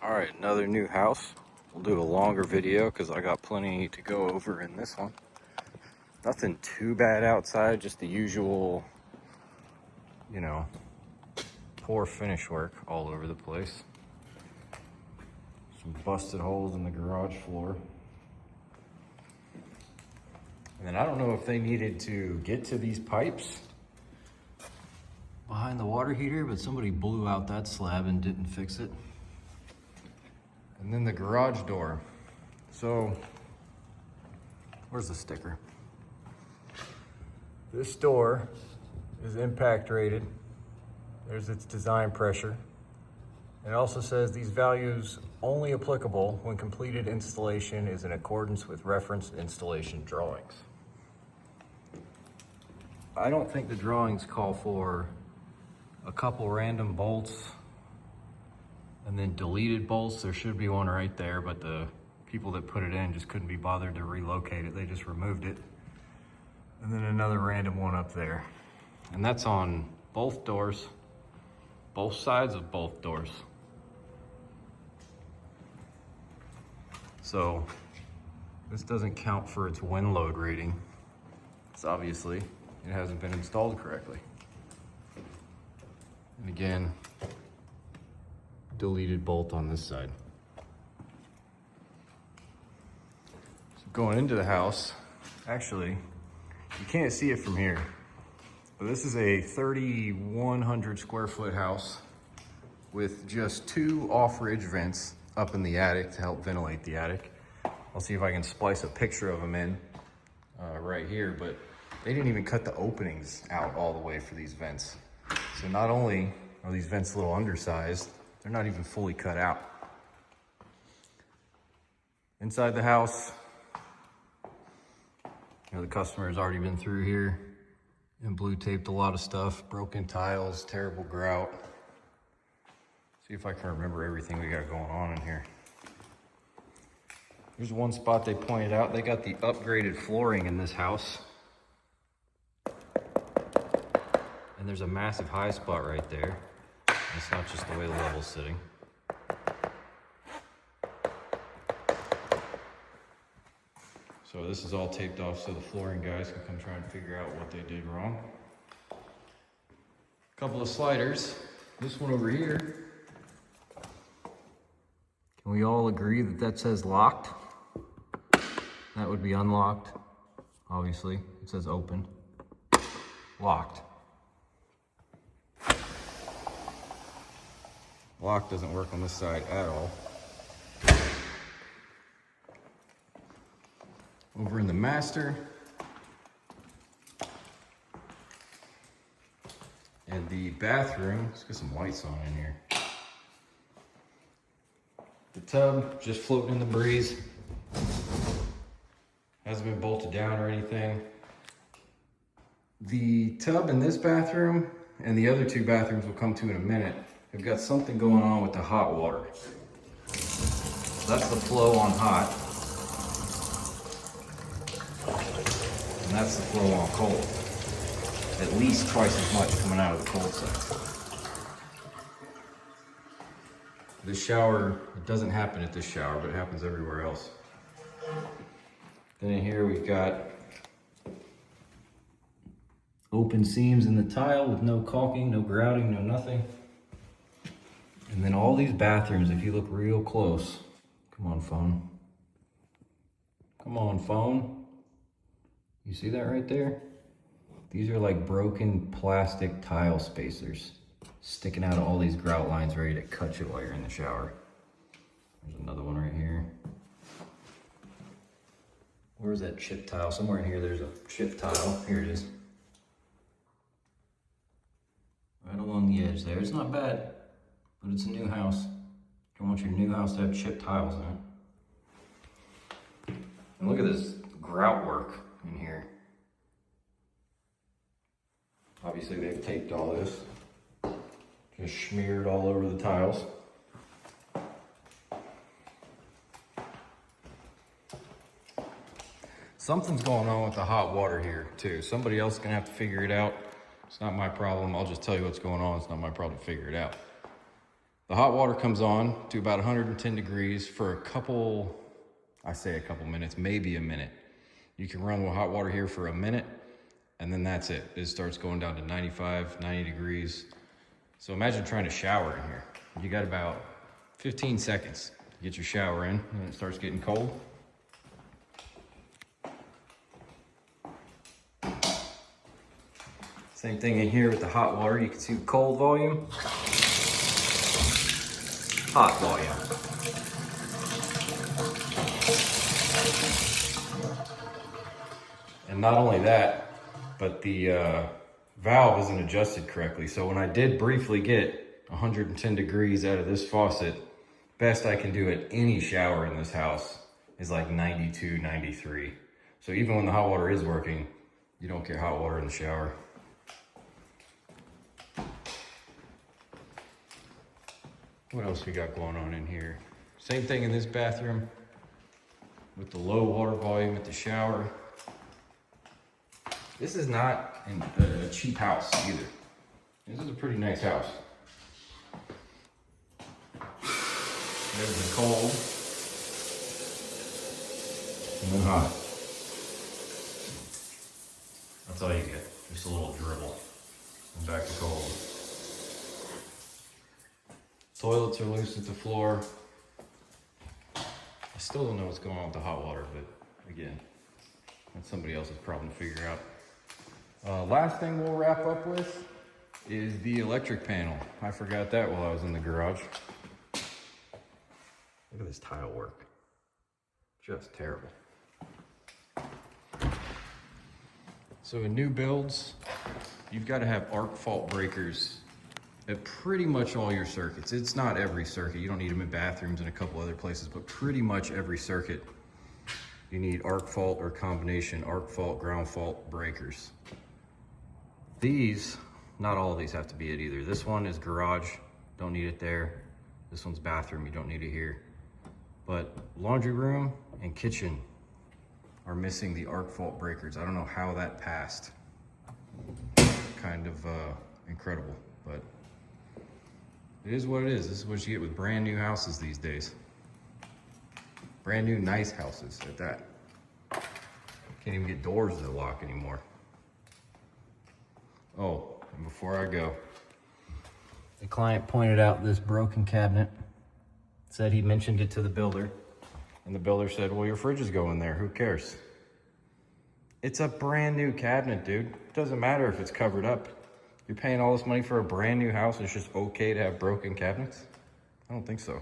All right, another new house. We'll do a longer video because I got plenty to go over in this one. Nothing too bad outside, just the usual, you know, poor finish work all over the place. Some busted holes in the garage floor. And then I don't know if they needed to get to these pipes behind the water heater, but somebody blew out that slab and didn't fix it. And then the garage door. So, where's the sticker? This door is impact rated. There's its design pressure. It also says these values only applicable when completed installation is in accordance with reference installation drawings. I don't think the drawings call for a couple random bolts and then deleted bolts. There should be one right there, but the people that put it in just couldn't be bothered to relocate it. They just removed it. And then another random one up there. And that's on both doors, both sides of both doors. So this doesn't count for its wind load rating. It's obviously, it hasn't been installed correctly. And again, deleted bolt on this side. So going into the house, actually, you can't see it from here, but this is a 3,100 square foot house with just 2 off-ridge vents up in the attic to help ventilate the attic. I'll see if I can splice a picture of them in right here, but they didn't even cut the openings out all the way for these vents. So not only are these vents a little undersized, they're not even fully cut out. Inside the house, you know, the customer has already been through here and blue taped a lot of stuff, broken tiles, terrible grout. See if I can remember everything we got going on in here. Here's one spot they pointed out. They got the upgraded flooring in this house. And there's a massive high spot right there. It's not just the way the level's sitting. So this is all taped off so the flooring guys can come try and figure out what they did wrong. A couple of sliders. This one over here. Can we all agree that that says locked? That would be unlocked, obviously. It says open. Locked. Lock doesn't work on this side at all. Over in the master, and the bathroom, let's get some lights on in here. The tub just floating in the breeze. Hasn't been bolted down or anything. The tub in this bathroom and the other 2 bathrooms we'll come to in a minute have got something going on with the hot water. So that's the flow on hot. And that's the flow on cold. At least twice as much coming out of the cold side. This shower, it doesn't happen at this shower, but it happens everywhere else. Then in here we've got open seams in the tile with no caulking, no grouting, no nothing. And then all these bathrooms, if you look real close, come on phone. Come on phone. You see that right there? These are like broken plastic tile spacers sticking out of all these grout lines ready to cut you while you're in the shower. There's another one right here. Where's that chip tile? Somewhere in here there's a chip tile. Here it is. Right along the edge there. It's not bad, but it's a new house. You want your new house to have chip tiles in it. And look at this grout work in here. Obviously they've taped all this. Just smeared all over the tiles. Something's going on with the hot water here too. Somebody else is gonna have to figure it out. It's not my problem. I'll just tell you what's going on. It's not my problem to figure it out. The hot water comes on to about 110 degrees for I say a couple minutes, maybe a minute. You can run with hot water here for a minute, and then that's it. It starts going down to 95, 90 degrees. So imagine trying to shower in here. You got about 15 seconds to get your shower in, and it starts getting cold. Same thing in here with the hot water. You can see the cold volume, hot volume. And not only that, but the valve isn't adjusted correctly. So when I did briefly get 110 degrees out of this faucet, best I can do at any shower in this house is like 92, 93. So even when the hot water is working, you don't get hot water in the shower. What else we got going on in here? Same thing in this bathroom with the low water volume at the shower. This is not a cheap house either. This is a pretty nice house. There's the cold and then hot. That's all you get, just a little dribble. And back to cold. Toilets are loose at the floor. I still don't know what's going on with the hot water, but again, that's somebody else's problem to figure out. Last thing we'll wrap up with is the electric panel. I forgot that while I was in the garage. Look at this tile work. Just terrible. So in new builds, you've got to have arc fault breakers at pretty much all your circuits. It's not every circuit. You don't need them in bathrooms and a couple other places, but pretty much every circuit you need arc fault or combination arc fault, ground fault breakers. These, not all of these have to be it either. This one is garage, don't need it there. This one's bathroom, you don't need it here. But laundry room and kitchen are missing the arc fault breakers. I don't know how that passed. Kind of incredible, but it is what it is. This is what you get with brand new houses these days. Brand new nice houses at that. Can't even get doors that lock anymore. Oh, and before I go, the client pointed out this broken cabinet. Said he mentioned it to the builder. And the builder said, well, your fridge is going there. Who cares? It's a brand new cabinet, dude. It doesn't matter if it's covered up. You're paying all this money for a brand new house. It's just okay to have broken cabinets? I don't think so.